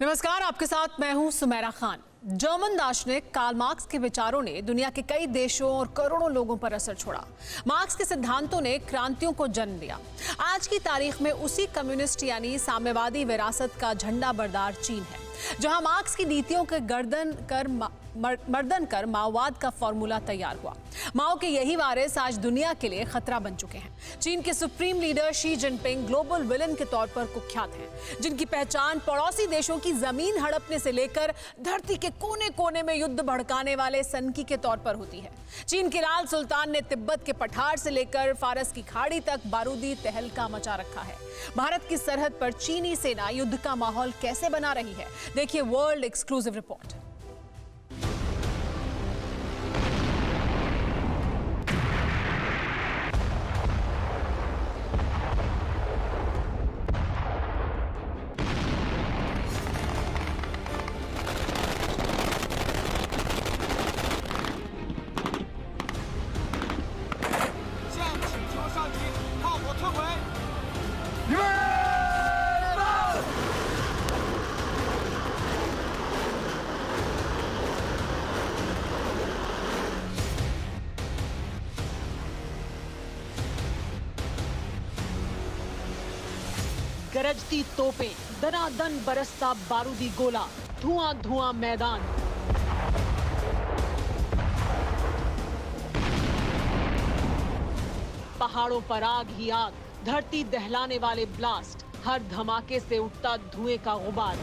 नमस्कार, आपके साथ मैं हूं सुमेरा खान। जर्मन दार्शनिक कार्ल मार्क्स के विचारों ने दुनिया के कई देशों और करोड़ों लोगों पर असर छोड़ा। मार्क्स के सिद्धांतों ने क्रांतियों को जन्म दिया। आज की तारीख में उसी कम्युनिस्ट यानी साम्यवादी विरासत का झंडा बरदार चीन है, जहां मार्क्स की नीतियों के मर्दन कर माओवाद का फॉर्मूला तैयार हुआ। माओ के यही वारिस आज दुनिया के लिए खतरा बन चुके हैं। चीन के supreme leader Xi Jinping global villain के तौर पर कुख्यात हैं, जिनकी पहचान पड़ोसी देशों की जमीन हड़पने से लेकर धरती के कोने कोने में युद्ध भड़काने वाले सनकी के तौर पर होती है। चीन के लाल सुल्तान ने तिब्बत के पठार से लेकर फारस की खाड़ी तक बारूदी तहलका मचा रखा है। भारत की सरहद पर चीनी सेना युद्ध का माहौल कैसे बना रही है, देखिए वर्ल्ड एक्सक्लूसिव रिपोर्ट। गरजती तोपें, दनादन बरसता बारूदी गोला, धुआं धुआं मैदान। पहाड़ों पर आग ही आग, धरती दहलाने वाले ब्लास्ट, हर धमाके से उठता धुएं का गुबार।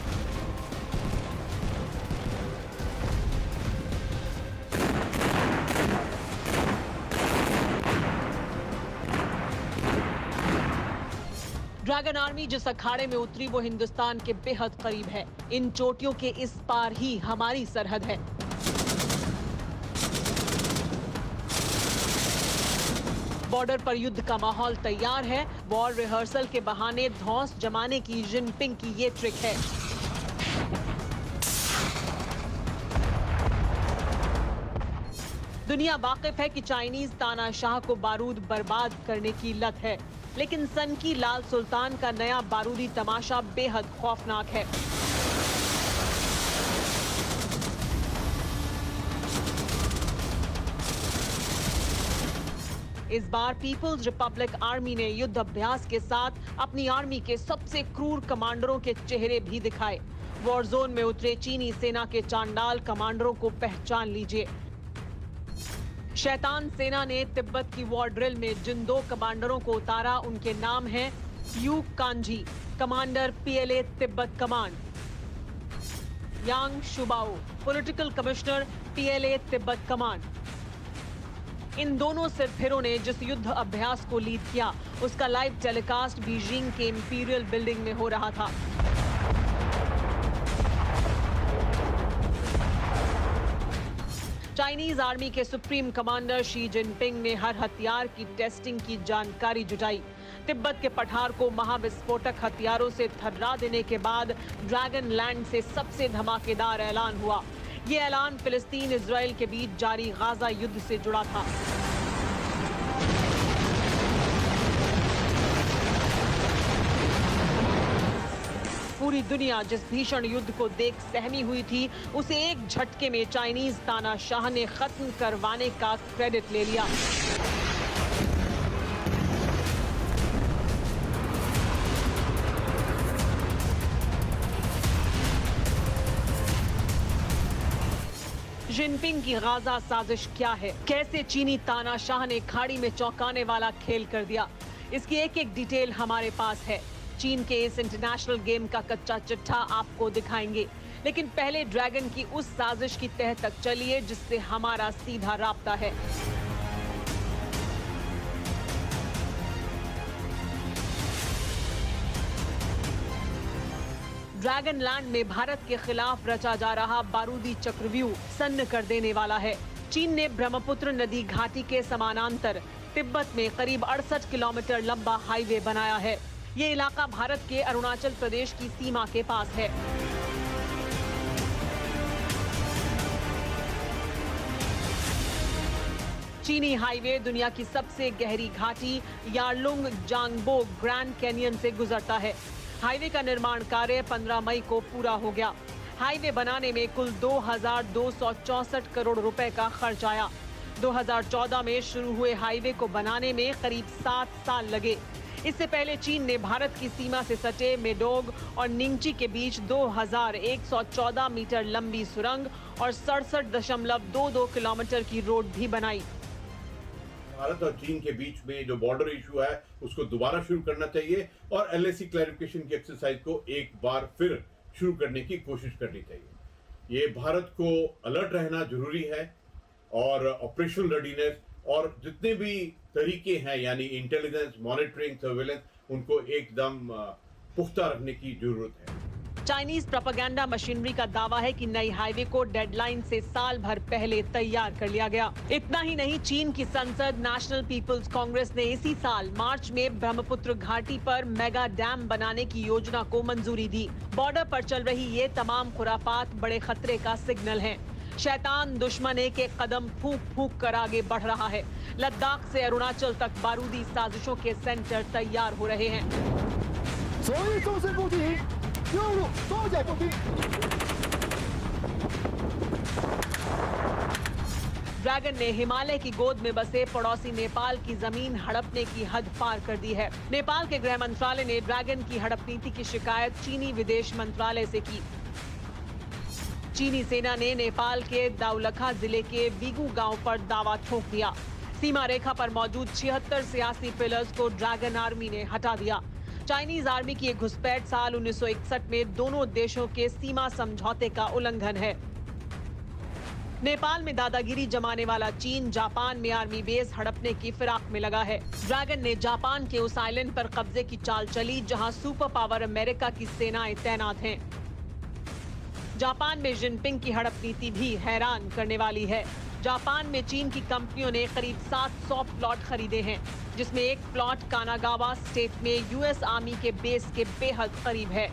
ड्रैगन आर्मी जिस अखाड़े में उतरी वो हिंदुस्तान के बेहद करीब है। इन चोटियों के इस पार ही हमारी सरहद है। बॉर्डर पर युद्ध का माहौल तैयार है। वॉर रिहर्सल के बहाने धौंस जमाने की जिनपिंग की ये ट्रिक है। दुनिया वाकिफ है कि चाइनीज तानाशाह को बारूद बर्बाद करने की लत है, लेकिन सन की लाल सुल्तान का नया बारूदी तमाशा बेहद खौफनाक है। इस बार पीपल्स रिपब्लिक आर्मी ने युद्ध अभ्यास के साथ अपनी आर्मी के सबसे क्रूर कमांडरों के चेहरे भी दिखाए। वॉर जोन में उतरे चीनी सेना के चांडाल कमांडरों को पहचान लीजिए। शैतान सेना ने तिब्बत की वॉर ड्रिल में जिन दो कमांडरों को उतारा उनके नाम हैं Yu Kanji, commander PLA Tibet command, Yang Shubao, political commissioner PLA Tibet command. इन दोनों सिरफिरों ने जिस युद्ध अभ्यास को लीड किया उसका लाइव टेलीकास्ट बीजिंग के इंपीरियल बिल्डिंग में हो रहा था। चाइनीज आर्मी के सुप्रीम कमांडर शी जिनपिंग ने हर हथियार की टेस्टिंग की जानकारी जुटाई। तिब्बत के पठार को महाविस्फोटक हथियारों से थर्रा देने के बाद ड्रैगन लैंड से सबसे धमाकेदार ऐलान हुआ। ये ऐलान फिलिस्तीन इजराइल के बीच जारी गाजा युद्ध से जुड़ा था। पूरी दुनिया जिस भीषण युद्ध को देख सहमी हुई थी, उसे एक झटके में चाइनीज तानाशाह ने खत्म करवाने का क्रेडिट ले लिया। जिनपिंग की गाजा साजिश क्या है, कैसे चीनी तानाशाह ने खाड़ी में चौंकाने वाला खेल कर दिया, इसकी एक एक डिटेल हमारे पास है। चीन के इस इंटरनेशनल गेम का कच्चा चिट्ठा आपको दिखाएंगे, लेकिन पहले ड्रैगन की उस साजिश की तह तक चलिए जिससे हमारा सीधा राब्ता है। ड्रैगन लैंड में भारत के खिलाफ रचा जा रहा बारूदी चक्रव्यूह सन्न कर देने वाला है। चीन ने ब्रह्मपुत्र नदी घाटी के समानांतर तिब्बत में करीब 68 किलोमीटर लंबा हाईवे बनाया है। ये इलाका भारत के अरुणाचल प्रदेश की सीमा के पास है। चीनी हाईवे दुनिया की सबसे गहरी घाटी यार्लुंग जांगबो ग्रैंड कैनियन से गुजरता है। हाईवे का निर्माण कार्य 15 मई को पूरा हो गया। हाईवे बनाने में कुल 2,264 करोड़ रुपए का खर्च आया। 2014 में शुरू हुए हाईवे को बनाने में करीब 7 साल लगे। इससे पहले चीन ने भारत की सीमा से सटे मेडोग और निंगची के बीच 2,114 मीटर लंबी सुरंग और 67.22 किलोमीटर की रोड भी बनाई। भारत और चीन के बीच में जो बॉर्डर इशू है उसको दोबारा शुरू करना चाहिए और एलएसी क्लैरिफिकेशन की एक्सरसाइज को एक बार फिर शुरू करने की कोशिश करनी चाहिए। ये भारत को अलर्ट रहना जरूरी है और ऑपरेशनल रेडीनेस और जितने भी तरीके हैं यानी इंटेलिजेंस, मॉनिटरिंग, सर्वेलेंस, उनको एकदम पुख्ता रखने की जरूरत है। चाइनीज प्रोपेगेंडा मशीनरी का दावा है कि नई हाईवे को डेडलाइन से साल भर पहले तैयार कर लिया गया। इतना ही नहीं, चीन की संसद नेशनल पीपल्स कांग्रेस ने इसी साल मार्च में ब्रह्मपुत्र घाटी पर मेगा डैम बनाने की योजना को मंजूरी दी। बॉर्डर पर चल रही ये तमाम खुरापात बड़े खतरे का सिग्नल हैं। शैतान दुश्मन एक कदम फूंक फूंक कर आगे बढ़ रहा है। लद्दाख से अरुणाचल तक बारूदी साजिशों के सेंटर तैयार हो रहे हैं। ड्रैगन ने हिमालय की गोद में बसे पड़ोसी नेपाल की जमीन हड़पने की हद पार कर दी है। नेपाल के गृह मंत्रालय ने ड्रैगन की हड़प नीति की शिकायत चीनी विदेश मंत्रालय से की। चीनी सेना ने नेपाल के दाउलखा जिले के वीगू गांव पर दावा ठोक दिया। सीमा रेखा पर मौजूद 76 सियासी पिलर्स को ड्रैगन आर्मी ने हटा दिया। चाइनीज आर्मी की एक घुसपैठ साल 1961 में दोनों देशों के सीमा समझौते का उल्लंघन है। नेपाल में दादागिरी जमाने वाला चीन जापान में आर्मी बेस हड़पने की फिराक में लगा है। ड्रैगन ने जापान के उस आइलैंड पर कब्जे की चाल चली जहां सुपर पावर अमेरिका की सेनाएं तैनात हैं। जापान में जिनपिंग की हड़प नीति भी हैरान करने वाली है। जापान में चीन की कंपनियों ने करीब 700 प्लॉट खरीदे हैं, जिसमें एक प्लॉट कानागावा स्टेट में यूएस आर्मी के बेस के बेहद करीब है।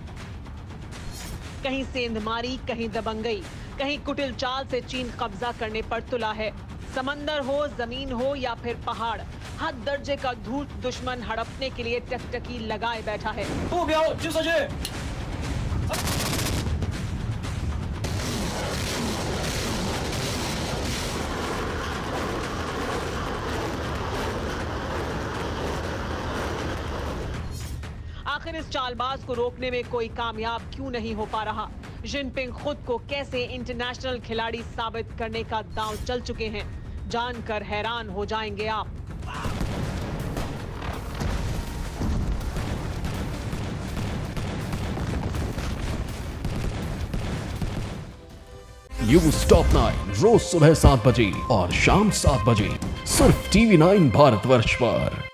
कहीं सेंधमारी, कहीं दबंगई, कहीं कुटिल चाल से चीन कब्जा करने पर तुला है। समंदर हो, जमीन हो या फिर पहाड़, हद दर्जे का धूर्त दुश्मन हड़पने के लिए टकटकी लगाए बैठा है। आखिर इस चालबाज को रोकने में कोई कामयाब क्यों नहीं हो पा रहा? जिनपिंग खुद को कैसे इंटरनेशनल खिलाड़ी साबित करने का दांव चल चुके हैं, जानकर हैरान हो जाएंगे आप। न्यूज़ टॉप 9 रोज सुबह 7 बजे और शाम 7 बजे सिर्फ TV9 भारतवर्ष पर।